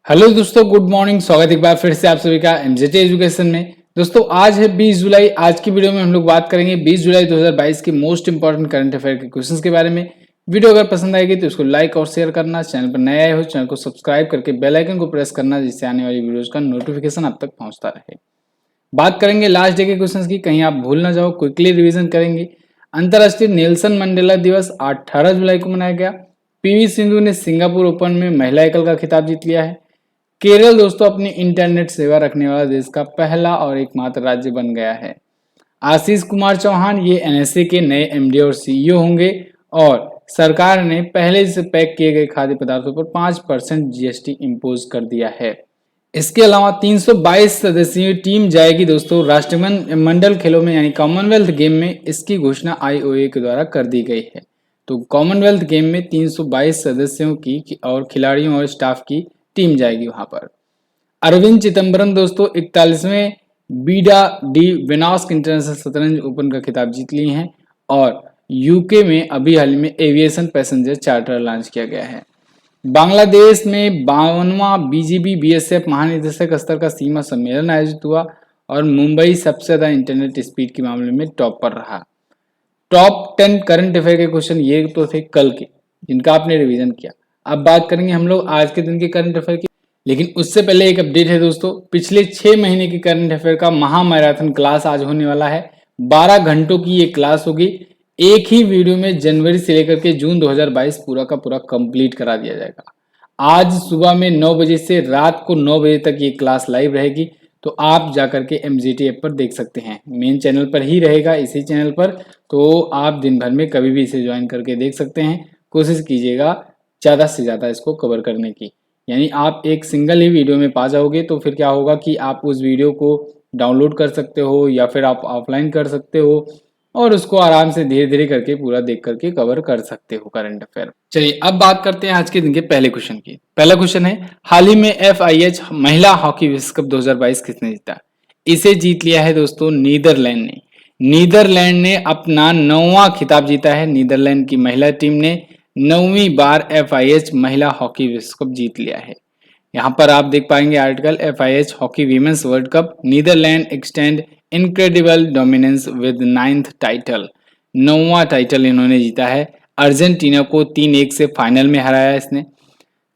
Hello दोस्तों, good morning. स्वागत है एक बार फिर से आप सभी का एमजेटी एजुकेशन में। दोस्तों आज है 20 जुलाई। आज की वीडियो में हम लोग बात करेंगे 20 जुलाई 2022 के मोस्ट इंपॉर्टेंट करंट अफेयर के क्वेश्चंस के बारे में। वीडियो अगर पसंद आएगी तो इसको लाइक और शेयर करना, चैनल पर नए आए हो चैनल को सब्सक्राइब करके बेल आइकन को प्रेस करना, जिससे आने वाली वीडियोज का नोटिफिकेशन आप तक पहुंचता रहे। बात करेंगे लास्ट डे के क्वेश्चंस की, कहीं आप भूल ना जाओ, क्विकली रिवीजन करेंगे। अंतर्राष्ट्रीय नेल्सन मंडेला दिवस 18 जुलाई को मनाया गया। पीवी सिंधु ने सिंगापुर ओपन में महिला एकल का खिताब जीत लिया है। केरल दोस्तों अपनी इंटरनेट सेवा रखने वाला देश का पहला और एकमात्र राज्य बन गया है। आशीष कुमार चौहान ये एनएसए के नए एमडी और सीईओ होंगे। और सरकार ने पहले से पैक किए गए खाद्य पदार्थों पर 5% जीएसटी इंपोज कर दिया है। इसके अलावा 322 सदस्यीय टीम जाएगी दोस्तों राष्ट्रमंडल खेलों में, यानी कॉमनवेल्थ गेम में। इसकी घोषणा आईओए के द्वारा कर दी गई है। तो कॉमनवेल्थ गेम में 322 सदस्यों की और खिलाड़ियों और स्टाफ की टीम जाएगी वहां पर। अरविंद चिदम्बरम दोस्तों 41वें बीडा डी वेनॉस्क इंटरनेशनल शतरंज ओपन का खिताब जीत लिए हैं। और यूके में अभी हाल में एविएशन पैसेंजर चार्टर लॉन्च किया गया है। बांग्लादेश में 52वां बीजीबी बीएसएफ महानिदेशक स्तर का सीमा सम्मेलन आयोजित हुआ। और मुंबई सबसे ज्यादा इंटरनेट स्पीड के मामले में टॉप पर रहा। टॉप 10 करंट अफेयर के क्वेश्चन ये तो थे कल के, जिनका आपने रिवीजन किया। अब बात करेंगे हम लोग आज के दिन के करंट अफेयर की, लेकिन उससे पहले एक अपडेट है दोस्तों। पिछले 6 महीने की करंट अफेयर का महा मैराथन क्लास आज होने वाला है। 12 घंटों की ये क्लास होगी। एक ही वीडियो में जनवरी से लेकर के जून 2022 पूरा का पूरा कंप्लीट करा दिया जाएगा। आज सुबह में 9 बजे से रात को 9 बजे तक ये क्लास लाइव रहेगी। तो आप जाकर के एमजीटी ऐप पर देख सकते हैं, मेन चैनल पर ही रहेगा, इसी चैनल पर। तो आप दिन भर में कभी भी इसे ज्वाइन करके देख सकते हैं। कोशिश कीजिएगा ज़्यादा से ज़्यादा इसको कवर करने की, यानी आप एक सिंगल ही वीडियो में पा जाओगे। तो फिर क्या होगा कि आप उस वीडियो को डाउनलोड कर सकते हो या फिर आप ऑफलाइन कर सकते हो और उसको आराम से धीरे धीरे करके पूरा देख करके कवर कर सकते हो करंट अफेयर। चलिए अब बात करते हैं आज के दिन के पहले क्वेश्चन की। पहला क्वेश्चन है, हाल ही में FIH महिला हॉकी विश्व कप 2022 किसने जीता? इसे जीत लिया है दोस्तों नीदरलैंड ने। नीदरलैंड ने अपना 9वां खिताब जीता है। नीदरलैंड की महिला टीम ने 9वीं बार FIH महिला हॉकी विश्व कप जीत लिया है। यहाँ पर आप देख पाएंगे article, FIH hockey women's world cup Netherland extend incredible dominance with 9th title. 9वां टाइटल इन्होंने जीता है। अर्जेंटीना को 3-1 से फाइनल में हराया इसने।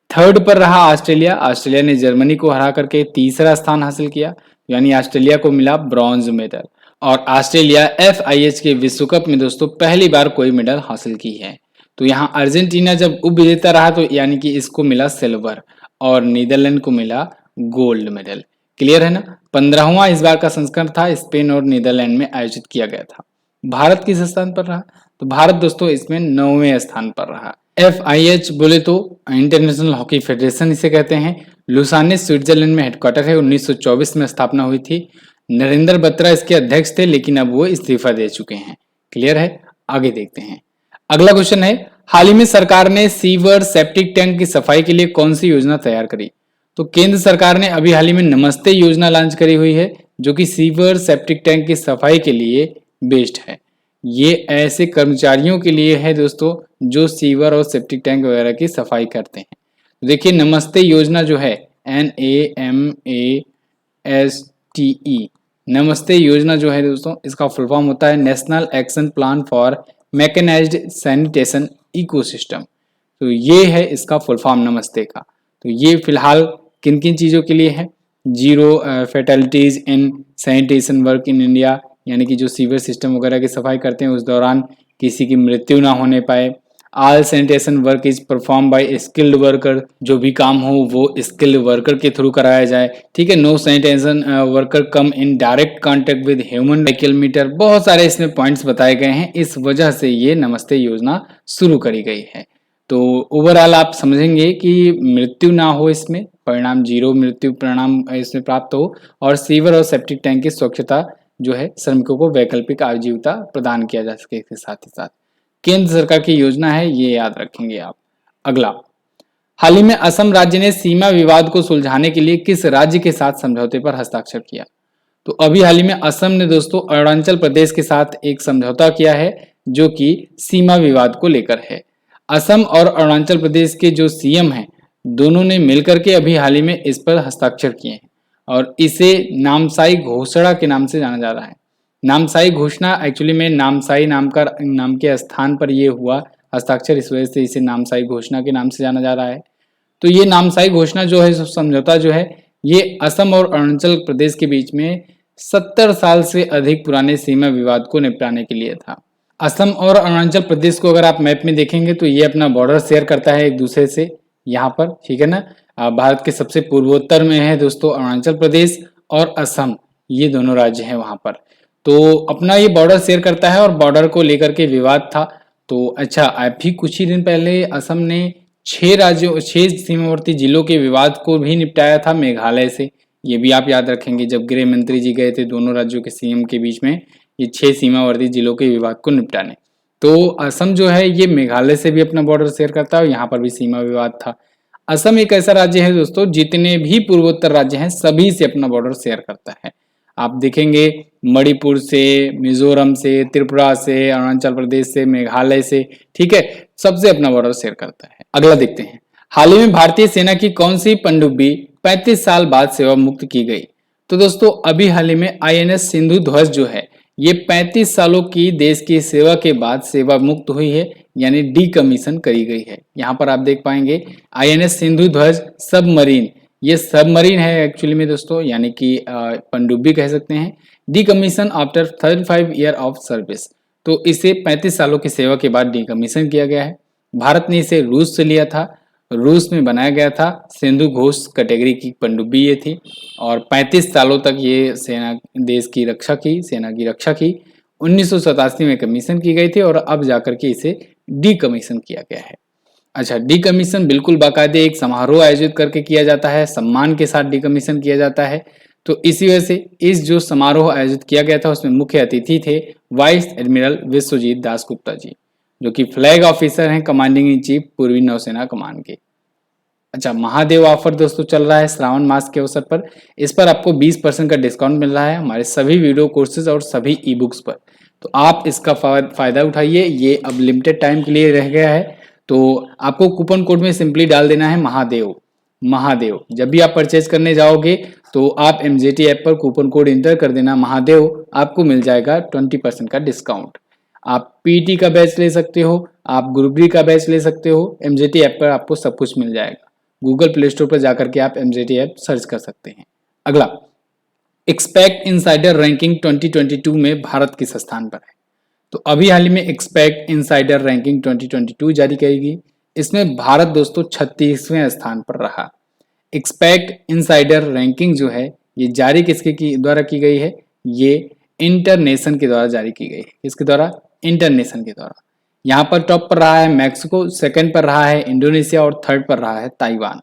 थर्ड पर रहा ऑस्ट्रेलिया। ऑस्ट्रेलिया ने जर्मनी को हरा करके तीसरा स्थान हासिल किया, यानी ऑस्ट्रेलिया को मिला ब्रॉन्ज मेडल। और ऑस्ट्रेलिया FIH के विश्व कप में दोस्तों पहली बार कोई मेडल हासिल की है। तो यहाँ अर्जेंटीना जब उप विजेता रहा तो यानी कि इसको मिला सिल्वर और नीदरलैंड को मिला गोल्ड मेडल। क्लियर है ना? 15वां इस बार का संस्करण था, स्पेन और नीदरलैंड में आयोजित किया गया था। भारत किस स्थान पर रहा? तो भारत दोस्तों इसमें 9वें स्थान पर रहा। FIH बोले तो इंटरनेशनल हॉकी फेडरेशन इसे कहते हैं। लुसाने स्विट्जरलैंड में हेडक्वार्टर है। 1924 में स्थापना हुई थी। नरेंद्र बत्रा इसके अध्यक्ष थे, लेकिन अब वो इस्तीफा दे चुके हैं। क्लियर है? आगे देखते हैं। अगला क्वेश्चन है, हाल ही में सरकार ने सीवर सेप्टिक टैंक की सफाई के लिए कौन सी योजना तैयार करी? तो केंद्र सरकार ने अभी हाल ही में नमस्ते योजना लॉन्च करी हुई है, जो कि सीवर सेप्टिक टैंक की सफाई के लिए बेस्ड है। ये ऐसे कर्मचारियों के लिए है दोस्तों जो सीवर और सेप्टिक टैंक वगैरह की सफाई करते हैं। तो देखिए नमस्ते योजना जो है NAMASTE, नमस्ते योजना जो है दोस्तों इसका फुल फॉर्म होता है national action plan for mechanised sanitation ecosystem. तो ये है इसका फुल फॉर्म नमस्ते का। तो ये फिलहाल किन किन चीज़ों के लिए है? Zero fatalities in sanitation work in India, यानी कि जो सीवर सिस्टम वगैरह की सफाई करते हैं उस दौरान किसी की मृत्यु ना होने पाए। All sanitation work is perform by skilled worker, जो भी काम हो वो स्किल्ड वर्कर के थ्रू कराया जाए। ठीक है। No sanitation worker come in direct contact with human cycle meter. बहुत सारे इसमें पॉइंट्स बताए गए हैं, इस वजह से ये नमस्ते योजना शुरू करी गई है। तो ओवरऑल आप समझेंगे कि मृत्यु ना हो, इसमें परिणाम जीरो मृत्यु परिणाम इसमें प्राप्त हो, और सीवर और सेप्टिक टैंक की स्वच्छता जो है श्रमिकों को वैकल्पिक आजीविका प्रदान किया जा सके। इसके साथ ही साथ केंद्र सरकार की योजना है, ये याद रखेंगे आप। अगला, हाल ही में असम राज्य ने सीमा विवाद को सुलझाने के लिए किस राज्य के साथ समझौते पर हस्ताक्षर किया? तो अभी हाल ही में असम ने दोस्तों अरुणाचल प्रदेश के साथ एक समझौता किया है, जो कि सीमा विवाद को लेकर है। असम और अरुणाचल प्रदेश के जो सीएम हैं दोनों ने मिलकर के अभी हाल ही में इस पर हस्ताक्षर किए हैं और इसे नामसाई घोषणा के नाम से जाना जा रहा है। नामसाई घोषणा एक्चुअली में नामसाई नाम के स्थान पर ये हुआ हस्ताक्षर, इस वजह से इसे नामसाई घोषणा के नाम से जाना जा रहा है। तो ये नामसाई घोषणा जो है, समझौता जो है, ये असम और अरुणाचल प्रदेश के बीच में 70 साल से अधिक पुराने सीमा विवाद को निपटाने के लिए था। असम और अरुणाचल प्रदेश को अगर आप मैप में देखेंगे तो ये अपना बॉर्डर शेयर करता है एक दूसरे से यहाँ पर, ठीक है ना। भारत के सबसे पूर्वोत्तर में है दोस्तों अरुणाचल प्रदेश और असम, ये दोनों राज्य हैं वहाँ पर। तो अपना ये बॉर्डर शेयर करता है और बॉर्डर को लेकर के विवाद था। तो अच्छा, अभी कुछ ही दिन पहले असम ने 6 सीमावर्ती जिलों के विवाद को भी निपटाया था मेघालय से। ये भी आप याद रखेंगे, जब गृह मंत्री जी गए थे दोनों राज्यों के सीएम के बीच में ये 6 सीमावर्ती जिलों के विवाद को निपटाने। तो असम जो है ये मेघालय से भी अपना बॉर्डर शेयर करता है और यहाँ पर भी सीमा विवाद था। असम एक ऐसा राज्य है दोस्तों, जितने भी पूर्वोत्तर राज्य हैं सभी से अपना बॉर्डर शेयर करता है। आप देखेंगे मणिपुर से, मिजोरम से, त्रिपुरा से, अरुणाचल प्रदेश से, मेघालय से, ठीक है, सबसे अपना बॉर्डर शेयर करता है। अगला देखते हैं, हाल ही में भारतीय सेना की कौन सी पनडुब्बी 35 साल बाद सेवा मुक्त की गई? तो दोस्तों अभी हाल ही में आईएनएस सिंधु ध्वज जो है ये 35 सालों की देश की सेवा के बाद सेवा मुक्त हुई है, यानी डीकमीशन करी गई है। यहाँ पर आप देख पाएंगे आईएनएस सिंधु ध्वज सबमरीन, ये सबमरीन है एक्चुअली में दोस्तों, यानी कि पनडुब्बी कह सकते हैं। Decommission after 35 year of service, तो इसे 35 सालों की सेवा के बाद डीकमीशन किया गया है। भारत ने इसे रूस से लिया था, रूस में बनाया गया था, सिंधु घोष कैटेगरी की पनडुब्बी ये थी और 35 सालों तक ये देश की रक्षा की, सेना की रक्षा की। 1987 में कमीशन की गई थी और अब जाकर के इसे डीकमीशन किया गया है। अच्छा, डीकमीशन बिल्कुल बाकायदे एक समारोह आयोजित करके किया जाता है, सम्मान के साथ डीकमीशन किया जाता है। तो इसी वजह से इस जो समारोह आयोजित किया गया था उसमें मुख्य अतिथि थे वाइस एडमिरल विश्वजीत दास गुप्ता जी, जो कि फ्लैग ऑफिसर हैं कमांडिंग इन चीफ पूर्वी नौसेना कमान के। अच्छा, महादेव ऑफर दोस्तों चल रहा है श्रावण मास के अवसर पर। इस पर आपको 20% का डिस्काउंट मिल रहा है हमारे सभी वीडियो कोर्सेज और सभी ई बुक्स पर, तो आप इसका फायदा उठाइए। ये अब लिमिटेड टाइम के लिए रह गया है, तो आपको कूपन कोड में सिंपली डाल देना है महादेव। महादेव जब भी आप परचेज करने जाओगे तो आप एमजेटी ऐप पर कूपन कोड इंटर कर देना महादेव, आपको मिल जाएगा 20% का डिस्काउंट। आप पीटी का बैच ले सकते हो, आप ग्रुप डी का बैच ले सकते हो, एमजेटी ऐप पर आपको सब कुछ मिल जाएगा। गूगल प्ले स्टोर पर जाकर के आप एमजेटी ऐप सर्च कर सकते हैं। अगला, एक्सपेक्ट इनसाइडर रैंकिंग 2022 में भारत किस स्थान पर है? तो अभी हाल ही में एक्सपेक्ट इनसाइडर रैंकिंग 2022 जारी करेगी, इसमें भारत दोस्तों 36वें स्थान पर रहा। एक्सपेक्ट इनसाइडर रैंकिंग जो है ये जारी किसके द्वारा की गई है? ये इंटरनेशन के द्वारा जारी की गई है। किसके द्वारा? इंटरनेशन के द्वारा। यहाँ पर टॉप पर रहा है मैक्सिको, सेकंड पर रहा है इंडोनेशिया और थर्ड पर रहा है ताइवान।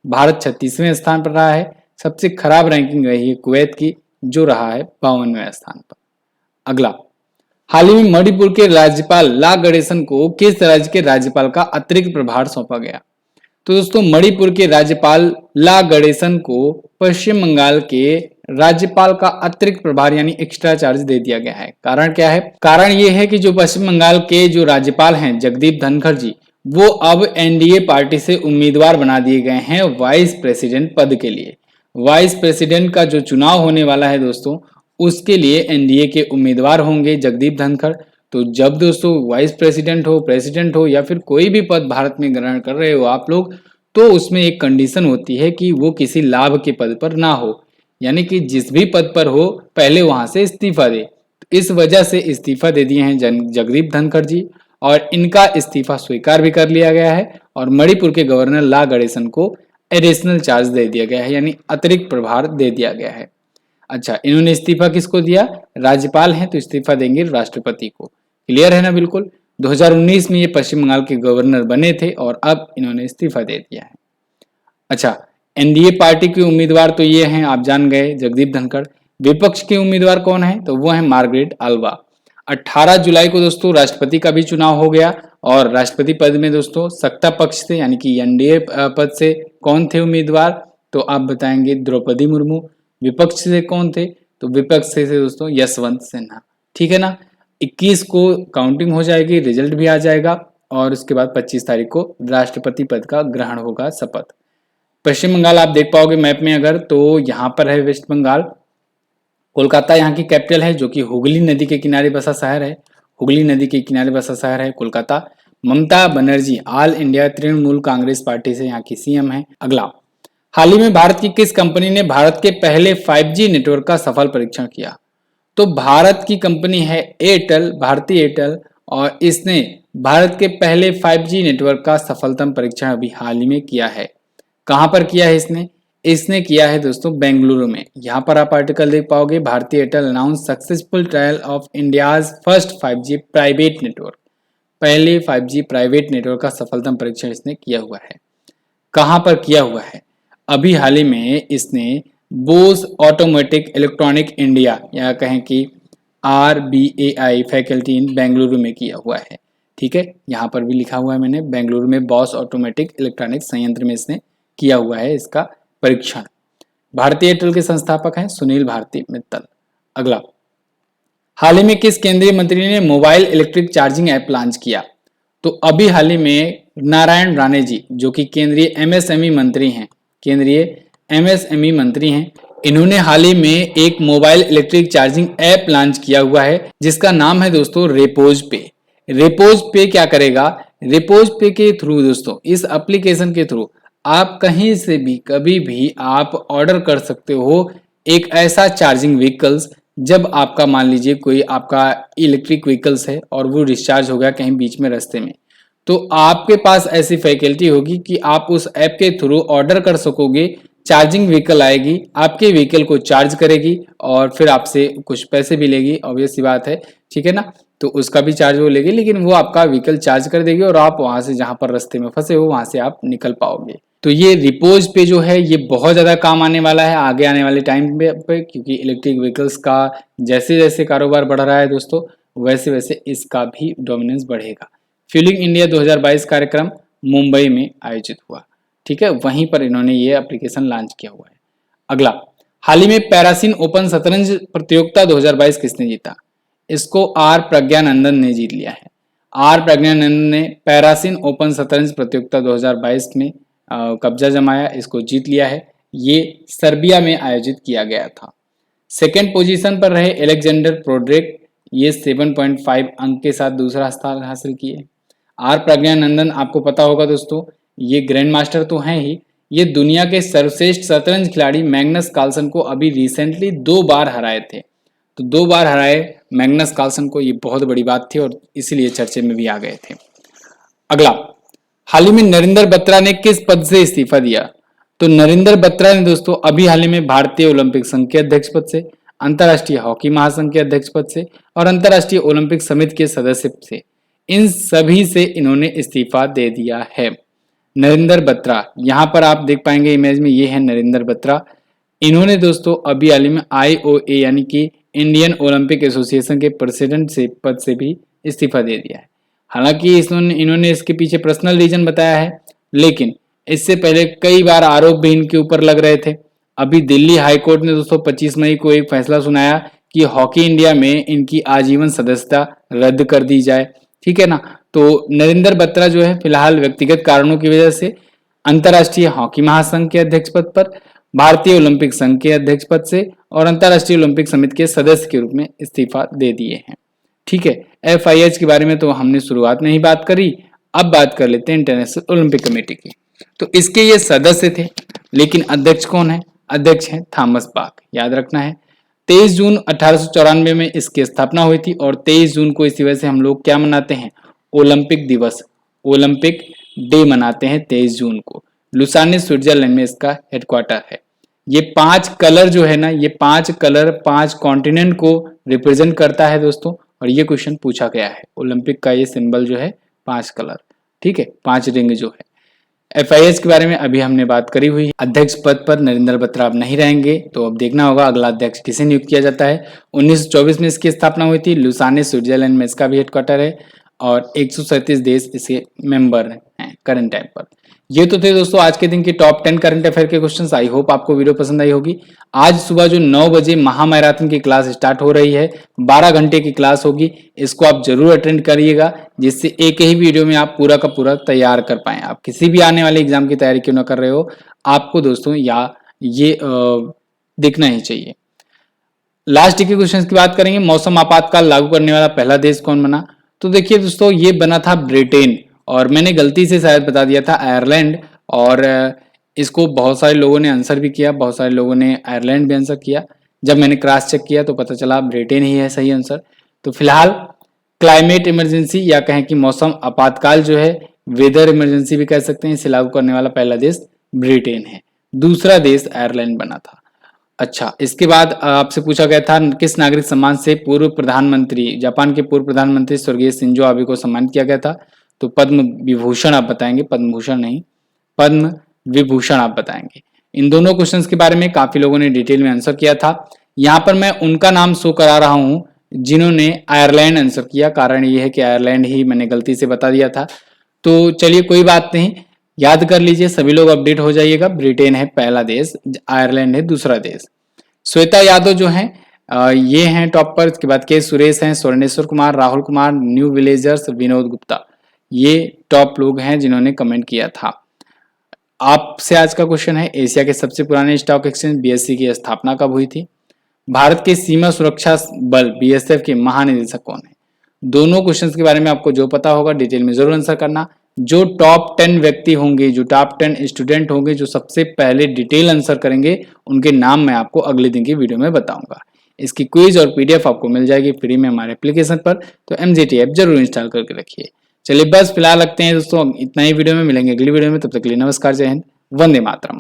भारत 36वें स्थान पर रहा है। सबसे खराब रैंकिंग रही है कुवैत की, जो रहा है 52वें स्थान पर। अगला, हाल ही में मणिपुर के राज्यपाल ला गणेशन को किस राज्य के राज्यपाल का अतिरिक्त प्रभार सौंपा गया? तो दोस्तों मणिपुर के राज्यपाल ला गणेशन को पश्चिम बंगाल के राज्यपाल का अतिरिक्त प्रभार यानी एक्स्ट्रा चार्ज दे दिया गया है। कारण क्या है? कारण ये है कि जो पश्चिम बंगाल के जो राज्यपाल हैं जगदीप धनखड़ जी, वो अब एनडीए पार्टी से उम्मीदवार बना दिए गए हैं वाइस प्रेसिडेंट पद के लिए। वाइस प्रेसिडेंट का जो चुनाव होने वाला है दोस्तों, उसके लिए एनडीए के उम्मीदवार होंगे जगदीप धनखड़। तो जब दोस्तों वाइस प्रेसिडेंट हो या फिर कोई भी पद भारत में ग्रहण कर रहे हो आप लोग, तो उसमें एक कंडीशन होती है कि वो किसी लाभ के पद पर ना हो, यानी कि जिस भी पद पर हो पहले वहां से इस्तीफा दे। तो इस वजह से इस्तीफा दे दिए हैं जगदीप धनखड़ जी और इनका इस्तीफा स्वीकार भी कर लिया गया है और मणिपुर के गवर्नर ला गणेशन को एडिशनल चार्ज दे दिया गया है, यानी अतिरिक्त प्रभार दे दिया गया है। अच्छा, इन्होंने इस्तीफा किसको दिया? राज्यपाल हैं तो इस्तीफा देंगे राष्ट्रपति को। क्लियर है ना? बिल्कुल। 2019 में ये पश्चिम बंगाल के गवर्नर बने थे और अब इन्होंने इस्तीफा दे दिया है। अच्छा, एनडीए पार्टी के उम्मीदवार तो ये हैं, आप जान गए, जगदीप धनखड़। विपक्ष के उम्मीदवार कौन है? तो वो है मार्गरेट आल्वा। 18 जुलाई को दोस्तों राष्ट्रपति का भी चुनाव हो गया और राष्ट्रपति पद में दोस्तों सत्ता पक्ष से यानी कि एनडीए पद से कौन थे उम्मीदवार? तो आप बताएंगे द्रौपदी मुर्मू। विपक्ष से कौन थे? तो विपक्ष से दोस्तों यशवंत सिन्हा। ठीक है ना? 21 को काउंटिंग हो जाएगी, रिजल्ट भी आ जाएगा और उसके बाद 25 तारीख को राष्ट्रपति पद का ग्रहण होगा, शपथ। पश्चिम बंगाल आप देख पाओगे मैप में अगर, तो यहाँ पर है वेस्ट बंगाल। कोलकाता यहाँ की कैपिटल है, जो कि हुगली नदी के किनारे बसा शहर है। हुगली नदी के किनारे बसा शहर है Kolkata. Mamata Banerjee all India Trinamool Congress party से यहाँ की सीएम है। अगला, हाल ही में भारत की किस कंपनी ने भारत के पहले 5G नेटवर्क का सफल परीक्षण किया? तो भारत की कंपनी है एयरटेल, भारतीय एयरटेल, और इसने भारत के पहले 5G नेटवर्क का सफलतम परीक्षण अभी हाल ही में किया है। कहां पर किया है इसने किया है दोस्तों बेंगलुरु में। यहां पर आप आर्टिकल देख पाओगे, भारतीय Airtel announce successful trial of India's first 5G private network. पहले 5G प्राइवेट नेटवर्क का सफलतम परीक्षण इसने किया हुआ है। कहां पर किया हुआ है? अभी हाल ही में इसने बोस ऑटोमेटिक इलेक्ट्रॉनिक इंडिया, या कहें कि RBAI फैकल्टी इन बेंगलुरु में किया हुआ है। ठीक है, यहाँ पर भी लिखा हुआ है मैंने, बेंगलुरु में बॉस ऑटोमेटिक इलेक्ट्रॉनिक संयंत्र में इसने किया हुआ है इसका परीक्षण। भारतीय एयरटेल के संस्थापक हैं सुनील भारती मित्तल। अगला, हाल ही में किस केंद्रीय मंत्री ने mobile electric charging app launch किया? तो अभी हाल ही में नारायण राणे जी, जो कि केंद्रीय MSME मंत्री हैं, केंद्रीय MSME मंत्री हैं, इन्होंने हाल ही में एक mobile electric charging app launch किया हुआ है, जिसका नाम है दोस्तों रेपोज पे। रेपोज पे क्या करेगा? रेपोज पे के थ्रू दोस्तों, इस एप्लीकेशन के थ्रू आप कहीं से भी कभी भी आप ऑर्डर कर सकते हो एक ऐसा चार्जिंग व्हीकल्स, जब आपका मान लीजिए कोई आपका इलेक्ट्रिक व्हीकल्स है और वो डिस्चार्ज हो गया कहीं बीच में रास्ते में, तो आपके पास ऐसी फैकल्टी होगी कि आप उस ऐप के थ्रू ऑर्डर कर सकोगे, चार्जिंग व्हीकल आएगी, आपके व्हीकल को चार्ज करेगी और फिर आपसे कुछ पैसे भी लेगी, ऑब्वियस सी बात है, ठीक है ना। तो उसका भी चार्ज वो लेगी, लेकिन वो आपका व्हीकल चार्ज कर देगी और आप वहां से जहां पर रास्ते में फंसे हो वहां से आप निकल पाओगे। तो ये रिपोज पे जो है ये बहुत ज़्यादा काम आने वाला है आगे आने वाले टाइम पे, क्योंकि इलेक्ट्रिक व्हीकल्स का जैसे जैसे कारोबार बढ़ रहा है दोस्तों, वैसे वैसे इसका भी डोमिनेंस बढ़ेगा। फ्यूलिंग इंडिया 2022 कार्यक्रम मुंबई में आयोजित हुआ, ठीक है, वहीं पर इन्होंने ये एप्लीकेशन लॉन्च किया हुआ है। अगला, हाल ही में पैरासिन ओपन शतरंज प्रतियोगिता 2022 किसने जीता? इसको आर प्रज्ञानंदन ने जीत लिया है। आर प्रज्ञानंदन ने पैरासिन ओपन शतरंज प्रतियोगिता 2022 में कब्जा जमाया, इसको जीत लिया है। ये सर्बिया में आयोजित किया गया था। सेकेंड पोजीशन पर रहे एलेक्जेंडर प्रोड्रिक, ये 7.5 अंक के साथ दूसरा स्थान हासिल किए। आर प्रज्ञानंदन आपको पता होगा दोस्तों, ये ग्रैंड मास्टर तो हैं ही, ये दुनिया के सर्वश्रेष्ठ शतरंज खिलाड़ी मैग्नस कार्लसन को अभी रिसेंटली 2 बार हराए थे। तो 2 बार हराए मैग्नस कार्लसन को, ये बहुत बड़ी बात थी और इसीलिए चर्चे में भी आ गए थे। अगला, हाल ही में नरेंद्र बत्रा ने किस पद से इस्तीफा दिया? तो नरेंद्र बत्रा ने दोस्तों अभी हाल ही में भारतीय ओलंपिक संघ के अध्यक्ष पद से, अंतर्राष्ट्रीय हॉकी महासंघ के अध्यक्ष पद से और अंतर्राष्ट्रीय ओलंपिक समिति के सदस्य से, इन सभी से इन्होंने इस्तीफा दे दिया है। नरेंद्र बत्रा, यहाँ पर आप देख पाएंगे इमेज में, ये है नरेंद्र बत्रा। इन्होंने दोस्तों अभी हाल ही में IOA यानी कि इंडियन ओलंपिक एसोसिएशन के प्रेसिडेंट से पद से भी इस्तीफा दे दिया है। हालांकि इन्होंने इसके पीछे पर्सनल रीजन बताया है, लेकिन इससे पहले कई बार आरोप भी इनके ऊपर लग रहे थे। अभी दिल्ली हाई कोर्ट ने दोस्तों 25 मई को एक फैसला सुनाया कि हॉकी इंडिया में इनकी आजीवन सदस्यता रद्द कर दी जाए, ठीक है ना। तो नरेंद्र बत्रा जो है फिलहाल व्यक्तिगत कारणों की वजह से अंतर्राष्ट्रीय हॉकी महासंघ के अध्यक्ष पद पर, भारतीय ओलंपिक संघ के अध्यक्ष पद से और अंतर्राष्ट्रीय ओलंपिक समिति के सदस्य के रूप में इस्तीफा दे दिए हैं, ठीक है। FIH के बारे में तो हमने शुरुआत में ही बात करी, अब बात कर लेते हैं इंटरनेशनल ओलंपिक कमेटी की। तो इसके ये सदस्य थे, लेकिन अध्यक्ष कौन है? अध्यक्ष है थॉमस बाक, याद रखना है। 23 जून 1894 में इसकी स्थापना हुई थी और 23 जून को इसी वजह से हम लोग क्या मनाते हैं? ओलंपिक दिवस, ओलंपिक डे मनाते हैं 23 जून को। लुसाने स्विट्जरलैंड में इसका हेडक्वार्टर है। ये 5 कलर जो है ना, ये 5 कलर 5 कॉन्टिनेंट को रिप्रेजेंट करता है दोस्तों, और ये क्वेश्चन पूछा गया है। ओलंपिक का ये सिंबल जो है 5 कलर, ठीक है, 5 रिंग जो है। FIH के बारे में अभी हमने बात करी हुई है। अध्यक्ष पद पर नरेंद्र बत्रा अब नहीं रहेंगे, तो अब देखना होगा अगला अध्यक्ष किसे नियुक्त किया जाता है। 1924 में इसकी स्थापना हुई थी। लुसाने स्विट्जरलैंड में इसका भी हेडक्वार्टर है और 137 देश इसके मेंबर हैं करंट टाइम पर। ये तो थे दोस्तों आज के दिन के टॉप 10 करंट अफेयर के क्वेश्चंस। आई होप आपको वीडियो पसंद आई होगी। आज सुबह जो 9 बजे महामैराथन की क्लास स्टार्ट हो रही है, 12 घंटे की क्लास होगी, इसको आप जरूर अटेंड करिएगा, जिससे एक ही वीडियो में आप पूरा का पूरा तैयार कर पाएं। आप किसी भी आने वाले एग्जाम की तैयारी क्यों ना कर रहे हो, आपको दोस्तों ये दिखना ही चाहिए। लास्ट के क्वेश्चन की बात करेंगे, मौसम आपातकाल लागू करने वाला पहला देश कौन बना? तो देखिए दोस्तों, ये बना था ब्रिटेन, और मैंने गलती से शायद बता दिया था आयरलैंड, और इसको बहुत सारे लोगों ने आंसर भी किया, बहुत सारे लोगों ने आयरलैंड भी आंसर किया। जब मैंने क्रॉस चेक किया तो पता चला ब्रिटेन ही है सही आंसर। तो फिलहाल क्लाइमेट इमरजेंसी या कहें कि मौसम आपातकाल जो है, वेदर इमरजेंसी भी कह सकते हैं, इसे लागू करने वाला पहला देश ब्रिटेन है, दूसरा देश आयरलैंड बना था। अच्छा, इसके बाद आपसे पूछा गया था किस नागरिक सम्मान से पूर्व प्रधानमंत्री, जापान के पूर्व प्रधानमंत्री स्वर्गीय शिंजो आबे को सम्मानित किया गया था? तो पद्म विभूषण आप बताएंगे, पद्म भूषण नहीं, पद्म विभूषण आप बताएंगे। इन दोनों क्वेश्चंस के बारे में काफी लोगों ने डिटेल में आंसर किया था। यहाँ पर मैं उनका नाम शो करा रहा हूँ जिन्होंने आयरलैंड आंसर किया, कारण ये है कि आयरलैंड ही मैंने गलती से बता दिया था। तो चलिए कोई बात नहीं, याद कर लीजिए, सभी लोग अपडेट हो जाइएगा। ब्रिटेन है पहला देश, आयरलैंड है दूसरा देश। श्वेता यादव जो हैं ये हैं टॉप पर। इसके बाद के सुरेश हैं, स्वर्णेश्वर कुमार, राहुल कुमार, न्यू विलेजर्स, विनोद गुप्ता, ये टॉप लोग हैं जिन्होंने कमेंट किया था। आपसे आज का क्वेश्चन है, एशिया के सबसे पुराने स्टॉक एक्सचेंज बीएसई की स्थापना कब हुई थी? भारत के सीमा सुरक्षा बल बीएसएफ के महानिदेशक कौन है? दोनों क्वेश्चंस के बारे में आपको जो पता होगा डिटेल में जरूर आंसर करना। जो टॉप 10 व्यक्ति होंगे, जो टॉप 10 स्टूडेंट होंगे, जो सबसे पहले डिटेल आंसर करेंगे, उनके नाम मैं आपको अगले दिन की वीडियो में बताऊंगा। इसकी क्विज और पीडीएफ आपको मिल जाएगी फ्री में हमारे एप्लीकेशन पर, तो एमजीटी ऐप जरूर इंस्टॉल करके रखिए। चलिए बस फिलहाल रखते हैं दोस्तों, इतना ही वीडियो में, मिलेंगे अगली वीडियो में, तब तक के लिए नमस्कार, जय हिंद, वंदे मातरम।